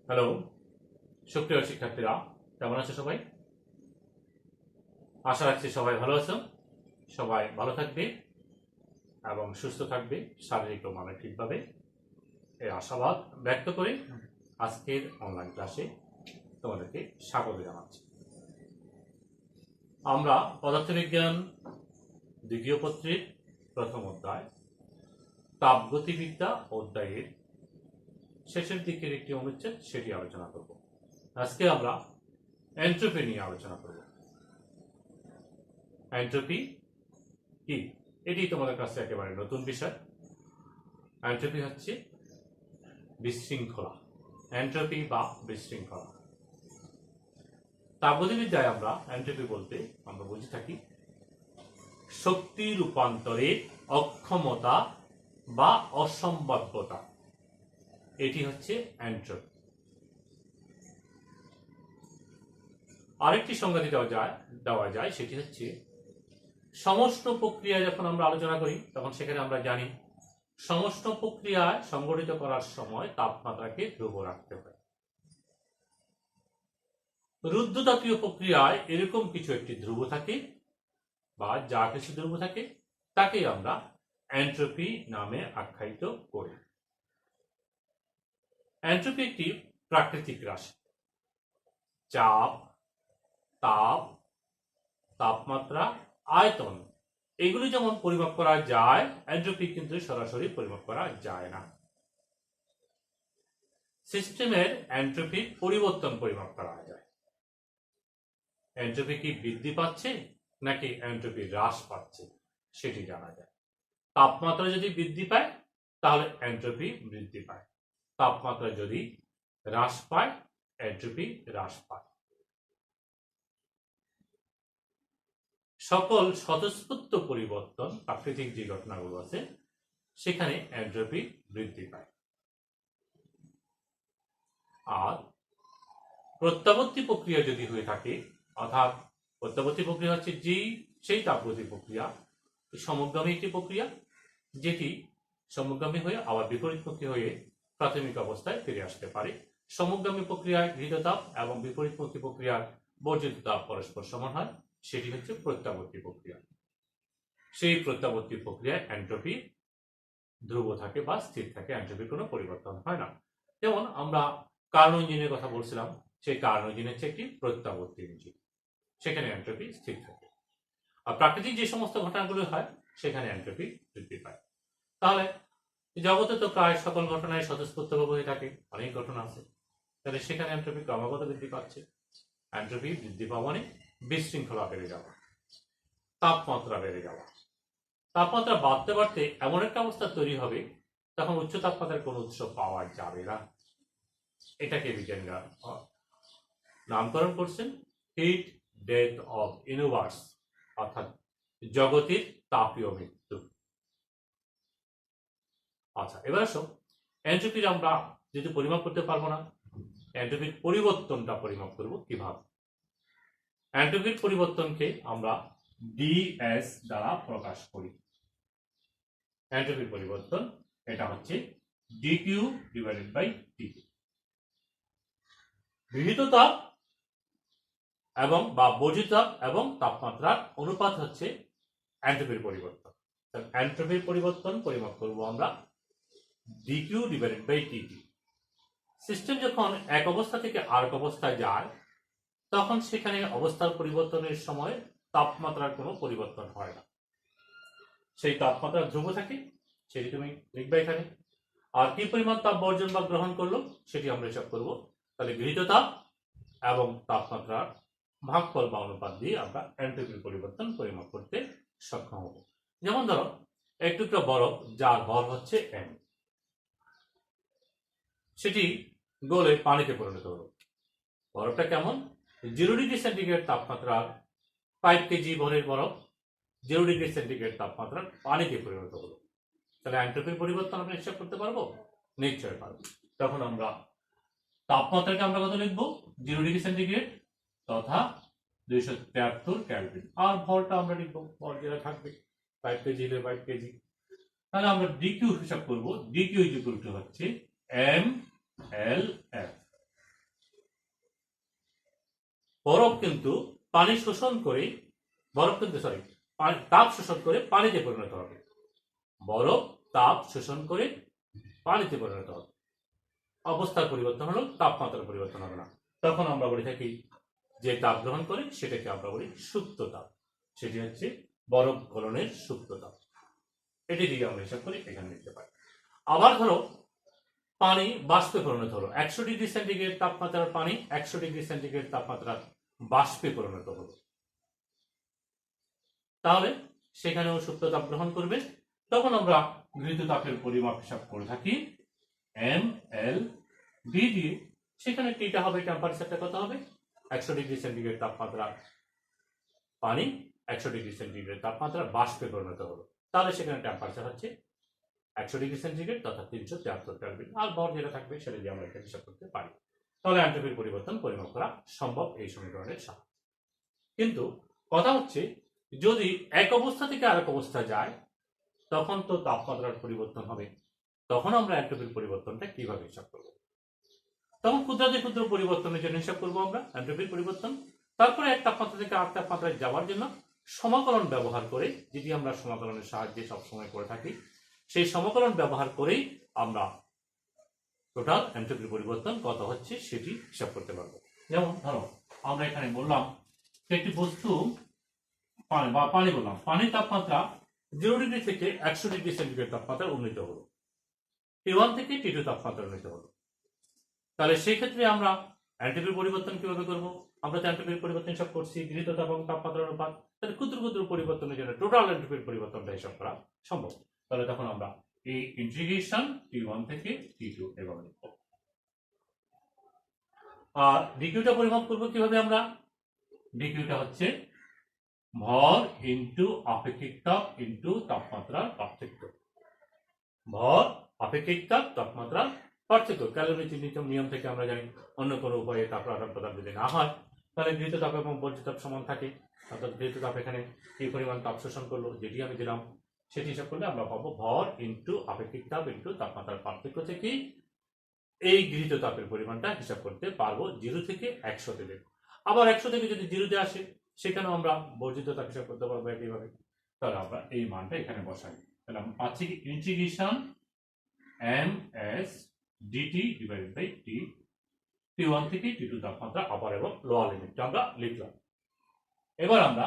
Hello, সুপ্রিয় শিক্ষার্থীরা, কেমন আছো সবাই? আশা রাখছি সবাই ভালো আছো। সবাই ভালো থাকবে এবং সুস্থ থাকবে শারীরিক ও মানসিকভাবে, এই আশাবাদ ব্যক্ত করে আজকের অনলাইন ক্লাসে তোমাদেরকে স্বাগত জানাচ্ছি। আমরা পদার্থবিজ্ঞান দ্বিতীয় পত্রের প্রথম অধ্যায় তাপগতিবিদ্যা অধ্যায়ের শেষের দিকের একটি অনুচ্ছেদ সেটি আলোচনা করব। আজকে আমরা এন্ট্রপি নিয়ে আলোচনা করব। এন্ট্রপি কি, এটি তোমাদের কাছে একেবারে নতুন বিষয়। এন্ট্রপি হচ্ছে বিশৃঙ্খলা, এন্ট্রপি বা বিশৃঙ্খলা। তাপগতিবিদ্যায় আমরা এন্ট্রপি বলতে আমরা বুঝে থাকি শক্তি রূপান্তরের অক্ষমতা বা অসম্ভাব্যতা, এটি হচ্ছে এন্ট্রপি। আরেকটি সংজ্ঞা দেওয়া যায় সেটি হচ্ছে সমস্ত প্রক্রিয়া যখন আমরা আলোচনা করি তখন সেখানে আমরা জানি সমস্ত প্রক্রিয়ায় সংগঠিত করার সময় তাপমাত্রাকে ধ্রুব রাখতে হয়। রুদ্ধতাপীয় প্রক্রিয়ায় এরকম কিছু একটি ধ্রুব থাকে বা যা কিছু ধ্রুব থাকে তাকে আমরা এন্ট্রপি নামে আখ্যায়িত করি। এন্ট্রপি একটি প্রাকৃতিক রাশি। চাপ, তাপ, তাপমাত্রা, আয়তন এগুলি যেমন পরিমাপ করা যায়, এন্ট্রপি কিন্তু সরাসরি পরিমাপ করা যায় না। সিস্টেমের এন্ট্রপির পরিবর্তন পরিমাপ করা যায়। এন্ট্রপি কি বৃদ্ধি পাচ্ছে নাকি এন্ট্রপি হ্রাস পাচ্ছে সেটি জানা যায়। তাপমাত্রা যদি বৃদ্ধি পায় তাহলে এন্ট্রপি বৃদ্ধি পায়, তাপমাত্রা যদি হ্রাস পায় এন্ট্রপি হ্রাস পায়। সকল স্বতঃস্ফূর্ত পরিবর্তন, প্রাকৃতিক যে ঘটনাগুলো আছে সেখানে এন্ট্রপি বৃদ্ধি পায়। আর প্রত্যাবর্তী প্রক্রিয়া যদি হয়ে থাকে, অর্থাৎ প্রত্যাবর্তী প্রক্রিয়া হচ্ছে সেই তাপগতিক প্রক্রিয়া, সমগামী একটি প্রক্রিয়া যেটি সমগামী হয়ে আবার বিপরীতমুখী হয়ে প্রাথমিক অবস্থায় ফিরে আসতে পারে। সমগামী প্রক্রিয়ায় গৃহীত তাপ এবং বিপরীতমুখী প্রক্রিয়ার বর্জিত তাপ পরস্পর সমান হয়, সেটি হচ্ছে প্রত্যাবর্তী প্রক্রিয়া। সেই প্রত্যাবর্তী প্রক্রিয়ায় এন্ট্রপি ধ্রুব থাকে বা স্থির থাকে, এন্ট্রপির কোনো পরিবর্তন হয় না। যেমন আমরা কার্নো ইঞ্জিনের কথা বলছিলাম, সেই কার্নো ইঞ্জিন হচ্ছে একটি প্রত্যাবর্তী ইঞ্জিন, সেখানে এন্ট্রপি স্থির থাকে। আর প্রাকৃতিক যে সমস্ত ঘটনাগুলো হয় সেখানে এন্ট্রপি বৃদ্ধি পায়। তাহলে জগতে তো প্রায় সকল ঘটনায় স্বতঃস্ফূর্তভাবে হয়ে থাকে, অনেক ঘটনা আছে, তাহলে সেখানে এন্ট্রপি ক্রমাগত বৃদ্ধি পাচ্ছে। এন্ট্রপি বৃদ্ধি পাওয়া মানে বিশৃঙ্খলা বেড়ে যাওয়া, তাপমাত্রা বেড়ে যাওয়া। তাপমাত্রা বাড়তে বাড়তে এমন একটা অবস্থা তৈরি হবে তখন উচ্চ তাপমাত্রার কোনো উৎস পাওয়া যাবে না। এটাকে বিজ্ঞানীরা নামকরণ করছেন হিট ডেথ অফ ইউনিভার্স, অর্থাৎ জগতের তাপীয় মৃত্যু। আচ্ছা, এবার আসো এন্ট্রপির আমরা যেহেতু পরিমাপ করতে পারবো না, এন্ট্রপির পরিবর্তনটা পরিমাপ করব কিভাবে। এন্ট্রপির পরিবর্তনকে আমরা ডিএস দ্বারা প্রকাশ করি। এন্ট্রপির পরিবর্তন এটা হচ্ছে ডিকিউ ডিভাইডেড বাই ডিটি। গৃহীত তাপ এবং বা বর্জিত তাপ এবং তাপমাত্রার অনুপাত হচ্ছে এন্ট্রপির পরিবর্তন। এন্ট্রপির পরিবর্তন পরিমাপ করব আমরা d Q divided by d t. System যখন এক অবস্থা থেকে আরেক অবস্থায় যায় তখন সেখানে অবস্থার পরিবর্তনের সময় তাপমাত্রার কোনো পরিবর্তন হয় না, সেই তাপমাত্রা ধ্রুব থাকে, সেটি তুমি লিখবে এখানে। আর কি পরিমাণ তাপ বর্জন বা গ্রহণ করলো সেটি আমরা হিসাব করব। তাহলে গৃহীত তাপ এবং তাপমাত্রার ভাগফল বা অনুপাত দিয়ে আমরা এন্ট্রপির পরিবর্তন পরিমাপ করতে সক্ষম হব। যেমন ধরো এক টুকরা বরফ যার ভর হচ্ছে m, সেটি গলে পানিতে পরিণত হলো। বরফটা কেমন? 0 ডিগ্রি সেন্টিগ্রেড তাপমাত্রার 5 কেজি ভরের বরফ 0 ডিগ্রি সেন্টিগ্রেড তাপমাত্রার পানিতে পরিণত হলো। তাহলে এন্ট্রপির পরিবর্তন আমরা হিসাব করতে পারবো? নিশ্চয় পারবো। তখন আমরা তাপমাত্রাকে আমরা কত লিখবো? 0 ডিগ্রি সেন্টিগ্রেড তথা 273 কেলভিন। আর ভরটা আমরা লিখবো, ভর যেটা থাকবে 5 কেজি হলে 5 কেজি। তাহলে আমরা ডিকিউ হিসাব করব। ডিকিউ ইজ ইকুয়াল টু হচ্ছে এম এল এফ। বরফ কিন্তু পানি শোষণ করে তাপ শোষণ করে পানিতে পরিণত হবে। বরফ তাপ শোষণ করে পানিতে পরিণত হবে। অবস্থার পরিবর্তন হলো, তাপমাত্রার পরিবর্তন হবে না। তখন আমরা বলে থাকি যে তাপ গ্রহণ করে সেটাকে আমরা বলি সুপ্ত তাপ। সেটি হচ্ছে বরফ গলনের সুপ্ত তাপ। এটি দিয়ে আমরা হিসাব করি, এখানে লিখতে পারি। আবার ধরো পানি বাষ্পে পরিণত হলো, 100 ডিগ্রি সেন্টিগ্রেড তাপমাত্রার পানি 100 ডিগ্রি সেন্টিগ্রেড তাপমাত্রার বাষ্পে পরিণত হলো, তাহলে সেখানেও সুপ্ত তাপ গ্রহণ করবে। তখন আমরা গৃহীত তাপের পরিমাপ হিসাব করে থাকি এম এল ডি দিয়ে। সেখানে টিটা হবে, টেম্পারেচারটা কত হবে, 100 ডিগ্রি সেন্টিগ্রেড তাপমাত্রা পানি 100 ডিগ্রি সেন্টিগ্রেড তাপমাত্রা বাষ্পে পরিণত হলো, তাহলে সেখানে টেম্পারেচার হচ্ছে 100 ডিগ্রি সেন্টিগ্রেড তথা 373 কেলভিন। আর ভর যেটা থাকবে সেটা দিয়ে আমরা এটা হিসাব করতে পারি। তাহলে এনট্রপির পরিবর্তন পরিমাপ করা সম্ভব এই সমীকরণের সাহায্যে। কিন্তু কথা হচ্ছে যদি এক অবস্থা থেকে আরেক অবস্থা যায় তখন তো তাপমাত্রার পরিবর্তন হবে, তখন আমরা এনট্রপির পরিবর্তনটা কিভাবে হিসাব করব? তখন ক্ষুদ্রাতি ক্ষুদ্র পরিবর্তনের জন্য হিসাব করবো আমরা এনট্রপির পরিবর্তন। তারপরে এক তাপমাত্রা থেকে আরেক তাপমাত্রায় যাওয়ার জন্য সমাকলন ব্যবহার করে, যেটি আমরা সমাকলনের সাহায্যে সবসময় করে থাকি, সেই সমাকলন ব্যবহার করেই আমরা টোটাল এনট্রপির পরিবর্তন কত হচ্ছে সেটি হিসাব করতে পারবো। যেমন ধরো আমরা এখানে বললাম একটি বস্তু পানি বললাম, পানির তাপমাত্রা 0 ডিগ্রি থেকে 100 ডিগ্রি সেন্টিগ্রেড তাপমাত্রা উন্নীত হলো, T1 থেকে T2 তাপমাত্রা উন্নীত হলো। তাহলে সেই ক্ষেত্রে আমরা এনট্রপির পরিবর্তন কিভাবে করব? আমরা তো এনট্রপির পরিবর্তন হিসাব করছি গৃহীত তাপ এবং তাপমাত্রার অনুপাত, তাহলে ক্ষুদ্র ক্ষুদ্র পরিবর্তনের জন্য টোটাল এনট্রপির পরিবর্তনটা হিসাব করা সম্ভব। তাহলে তখন আমরা এই ইন্টিগ্রেশন T1 থেকে T2 এভাবে লিখব। আর ডিকিউটা পরিমাপ করব কিভাবে আমরা? ডিকিউটা হচ্ছে ভর ইনটু আপেক্ষিক তাপ ইনটু তাপমাত্রার পার্থক্য। ভর, আপেক্ষিক তাপ, তাপমাত্রার পার্থক্য। ক্যালোরির নিয়ম থেকে আমরা জানি অন্য কোনো উপায়ে তাপ আদান প্রদান যদি না হয় তাহলে গৃহীত তাপ এবং বর্জিত তাপ সমান থাকে। অর্থাৎ গৃহীত তাপ এখানে কি পরিমাণ তাপ শোষণ করলো যেটি আমি দিলাম সেটি হিসাব করলে আমরা পাবো ভর ইনটু আপেক্ষিক তাপ ইনটু তাপমাত্রার পার্থক্য থেকে এই গৃহীত তাপের পরিমাণটা হিসাব করতে পারবো 0 থেকে 100 তে। আবার 100 থেকে যদি 0 তে আসে সেখানেও আমরা বর্জিত তাপ হিসাব করতে পারবো একইভাবে। তাহলে আমরা এই মানটা এখানে বসাই। তাহলে আমরা পাচ্ছি কি integration ms dt divided by t, T1 থেকে T2 তাপমাত্রা আপার এবং লোয়ার লিমিটটা আমরা লিখলাম। এবার আমরা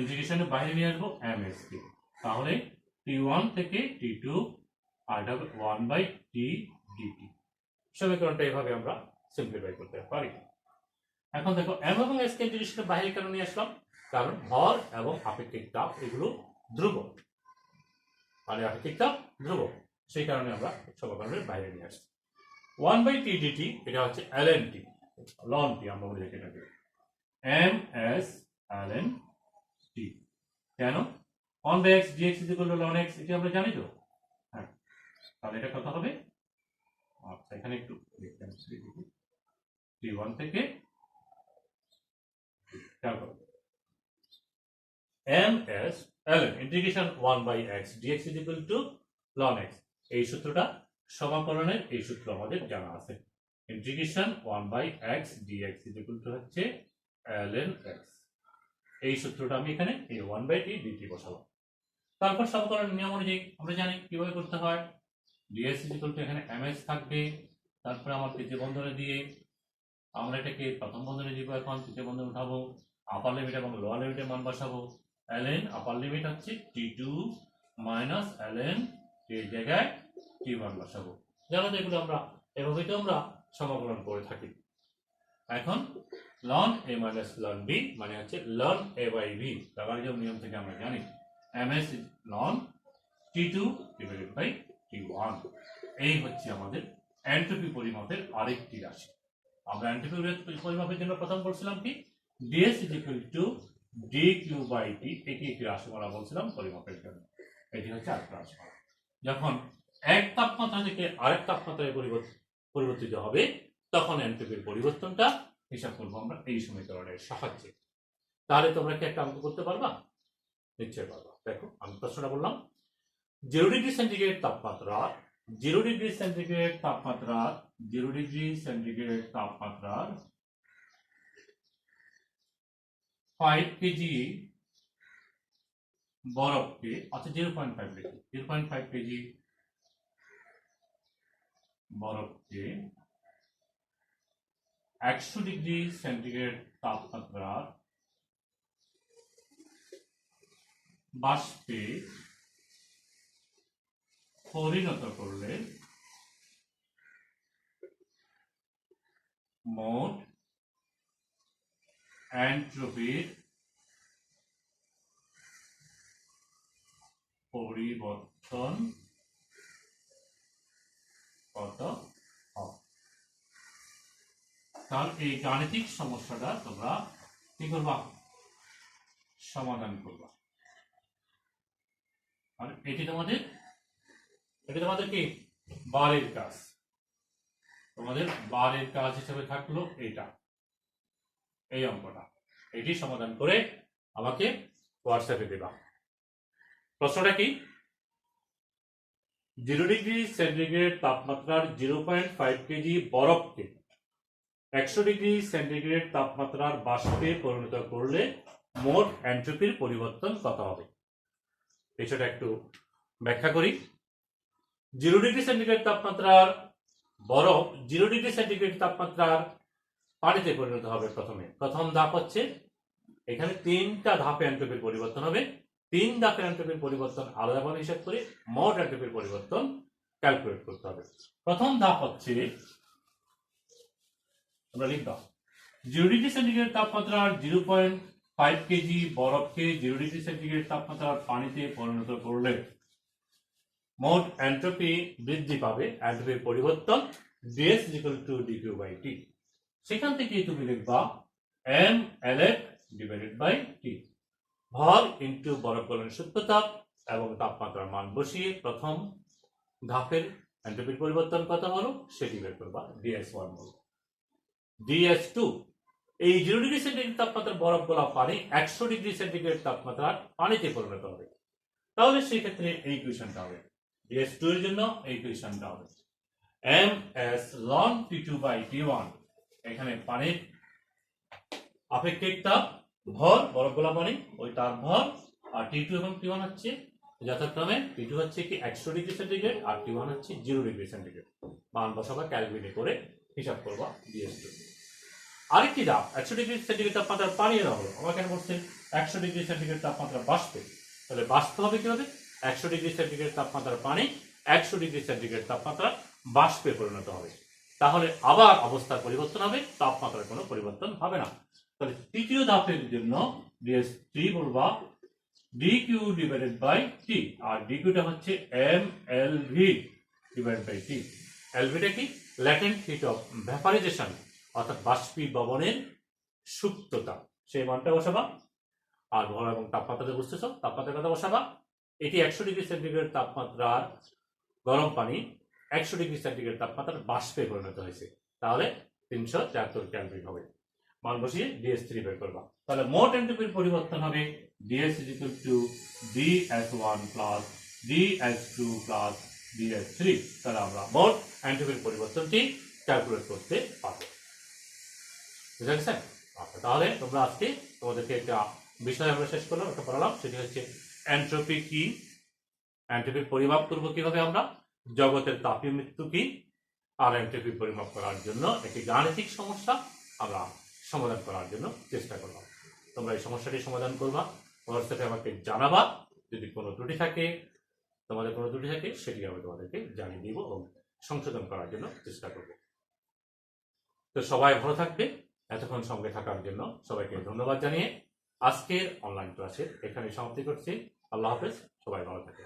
ইন্টিগ্রেশনের বাইরে নিয়ে আসবো ms কে। তাহলে T1 থেকে T2 R 1 by t dt। সমীকরণটা এভাবে আমরা সিম্পলিফাই করতে পারি। এখন দেখো m এবং s কে ইন্টিগ্রেশনের বাইরে কেন নিয়ে আসলাম? কারণ ভর এবং আপেক্ষিক তাপ এগুলো ধ্রুবক, মানে আপেক্ষিক তাপ ধ্রুবক, সেই কারণে আমরা সমীকরণের বাইরে নিয়ে আসছি। 1 বাই t dt এটা হচ্ছে ln t, ln t আমরা বলি এটাকে ms ln t। কেন? 1 by x dx ln x, এটা আমরা জানি তো। হ্যাঁ, তাহলে এটা কত হবে? আচ্ছা এখানে একটু লিখতে হবে T1 থেকে ms ln integration 1 by x dx ln x। এই সূত্রটা সমাকলনের এই সূত্র আমাদের জানা আছে। ইন্টিগ্রেশন 1 বাই x dx হচ্ছে ln x। এই সূত্রটা আমি এখানে এই 1 বাই t dt বসালাম। তারপর সমাকলনের নিয়ম অনুযায়ী আমরা জানি কিভাবে করতে হয়। dx এখানে ms থাকবে, তারপর আমার তৃতীয় বন্ধনী দিয়ে আমরা এটাকে প্রথম বন্ধনী দিব, এখন তৃতীয় বন্ধনী উঠাবো, আপার লিমিট এবং লোয়ার লিমিটের মান বসাবো। ln আপার লিমিট হচ্ছে t2 মাইনাস ln এর জায়গায় t1 বসাবো। জানো তো এগুলো আমরা এভাবেই তো আমরা সমাকলন করে থাকি। এখন ln a minus ln b মানে হচ্ছে ln a by b, logarithm নিয়ম থেকে আমরা জানি ms ln t2 divided by t1। এই হচ্ছে আমাদের এনট্রপি পরিমাপের আরেকটি রাশি। আমরা এনট্রপি পরিমাপের জন্য প্রথম বলছিলাম কি ds dq বাই t, এটি একটি রাশিমালা বলছিলাম পরিমাপের জন্য। এটি হচ্ছে আরেকটা রাশিমালা। যখন এক তাপমাত্রা থেকে আরেক তাপমাত্রায় পরিবর্তিত হবে তখন এনট্রপির পরিবর্তনটা হিসাব করবো আমরা এই সমীকরণের সাহায্যে। তাহলে তোমরা কি একটা অঙ্ক করতে পারবা? নিশ্চয় পারবা। দেখো আমি প্রশ্নটা বললাম 0 ডিগ্রি সেন্টিগ্রেড তাপমাত্রা 0 ডিগ্রি সেন্টিগ্রেড তাপমাত্রার 5 কেজি বরফকে, অর্থাৎ 0.5 লিখি, 0.5 কেজি বরফকে 100 ডিগ্রি সেন্টিগ্রেড তাপমাত্রার বাষ্পে পরিণত করলে মোট এন্ট্রপির পরিবর্তন কত হবে? তাহলে এই গাণিতিক সমস্যাটা তোমরা কি করবা? সমাধান করবা। আর এটি তোমাদের কি বারের কাজ, তোমাদের বারের কাজ হিসেবে থাকলো এইটা, এই অঙ্কটা। এটি সমাধান করে আমাকে হোয়াটসঅ্যাপে দেবা। প্রশ্নটা কি? 0 ডিগ্রি সেন্টিগ্রেড তাপমাত্রার 0.5 কেজি বরফকে 100 ডিগ্রি সেন্টিগ্রেড তাপমাত্রার বাষ্পে পরিণত করলে মোট এন্ট্রপির পরিবর্তন কত হবে? বিষয়টা একটু ব্যাখ্যা করি। 0 ডিগ্রি সেন্টিগ্রেড তাপমাত্রার বরফ 0 ডিগ্রি সেন্টিগ্রেড তাপমাত্রার পানিতে পরিণত হবে। প্রথম ধাপ হচ্ছে, এখানে 3টা ধাপে এন্ট্রপির পরিবর্তন হবে। 3 ধাপের এন্ট্রপির পরিবর্তন আলাদাভাবে হিসাব করে মোট এন্ট্রপির পরিবর্তন ক্যালকুলেট করতে হবে। প্রথম ধাপ হচ্ছে, আমরা লিখব 0 ডিগ্রি সেন্টিগ্রেড তাপমাত্রার 0.5 কেজি বরফকে 0 ডিগ্রি সেন্টিগ্রেড তাপমাত্রার পানিতে পরিণত করলে মোট এন্ট্রপি বৃদ্ধি পাবে। এন্ট্রপির পরিবর্তন ds dQ/T। সেখান থেকে তুমি লিখবা mLF / T, ভর ইনটু বরফ গলনের সূত্রতাপ এবং তাপমাত্রার মান বসিয়ে প্রথম ধাপের এন্ট্রপির পরিবর্তন কত হলো সেটি বের করবা। ds1 হলো। ds2, এই 0 ডিগ্রি সেন্টিগ্রেড তাপমাত্রার বরফ গলা পানি 100 ডিগ্রি সেন্টিগ্রেড তাপমাত্রার পানিতে পরিণত হবে। তাহলে সেই ক্ষেত্রে এই ইকুয়েশনটা হবে, ds2 এর জন্য এই ইকুয়েশনটা হবে ms ln T2/T1। এখানে পানির আপেক্ষিক তাপ, ভর, বরফ গলা পানি, ওই তাপ ভর, আর T2 এবং T1 হচ্ছে যথাক্রমে, T2 হচ্ছে কি 100 ডিগ্রি সেন্টিগ্রেড আর T1 হচ্ছে 0 ডিগ্রি সেন্টিগ্রেড। মান বসাবা, ক্যালকুলেট করে হিসাব করবা ds2। আরেকটি ধাপ 100 ডিগ্রি সেন্টিগ্রেড তাপমাত্রার পানি এর হলো, আমার কেন বলছে 100 ডিগ্রি সেন্টিগ্রেড তাপমাত্রা বাষ্পে। তাহলে বাষ্প হবে কি হবে? 100 ডিগ্রি সেন্টিগ্রেড তাপমাত্রার পানি 100 ডিগ্রি সেন্টিগ্রেড তাপমাত্রা বাষ্পে পরিণত হবে। তাহলে আবার অবস্থার পরিবর্তন হবে, তাপমাত্রার কোনো পরিবর্তন হবে না। তাহলে তৃতীয় ধাপের জন্য ds3 বলবা dQ/T, আর dQটা হচ্ছে mLV/T। এলভিটা কি? ল্যাটেন্ট হিট অফ ভ্যাপারাইজেশন, অর্থাৎ বাষ্পীভবনের সুপ্ততা, সেই মানটা বসাবা। আর ভর এবং তাপমাত্রা বুঝতেছ, তাপমাত্রার কথা বসাবা। এটি 100 ডিগ্রি সেন্টিগ্রেড তাপমাত্রার গরম পানি 100 ডিগ্রি সেন্টিগ্রেড তাপমাত্রার বাষ্পে পরিণত হয়েছে, তাহলে 373 কেলভিন হবে। মান বসিয়ে ds3 বের করবা। তাহলে মোট এন্ট্রপির পরিবর্তন হবে ds ds1 plus ds2 plus ds3। তাহলে আমরা মোট এন্ট্রপির পরিবর্তনটি ক্যালকুলেট করতে পারবো। বুঝা গেছে? আচ্ছা, তাহলে তোমরা আজকে তোমাদেরকে একটা বিষয় আমরা শেষ করলাম, একটা পড়ালাম, সেটি হচ্ছে এন্ট্রপি কি, এন্ট্রপির পরিমাপ করব কিভাবে আমরা, জগতের তাপীয় মৃত্যু কি, আর এন্ট্রপি পরিমাপ করার জন্য একটি গাণিতিক সমস্যা আমরা সমাধান করার জন্য চেষ্টা করলাম। তোমরা এই সমস্যাটি সমাধান করবা, হোয়াটসঅ্যাপে আমাকে জানাবা। যদি কোনো ত্রুটি থাকে, তোমাদের কোনো ত্রুটি থাকে, সেটি আমি তোমাদেরকে জানিয়ে দিব এবং সংশোধন করার জন্য চেষ্টা করব। তো সবাই ভালো থাকবে। এতক্ষণ সঙ্গে থাকার জন্য সবাইকে ধন্যবাদ জানিয়ে আজকের অনলাইন ক্লাসের এখানে সমাপ্তি করছি। আল্লাহ হাফেজ, সবাই ভালো থাকবে।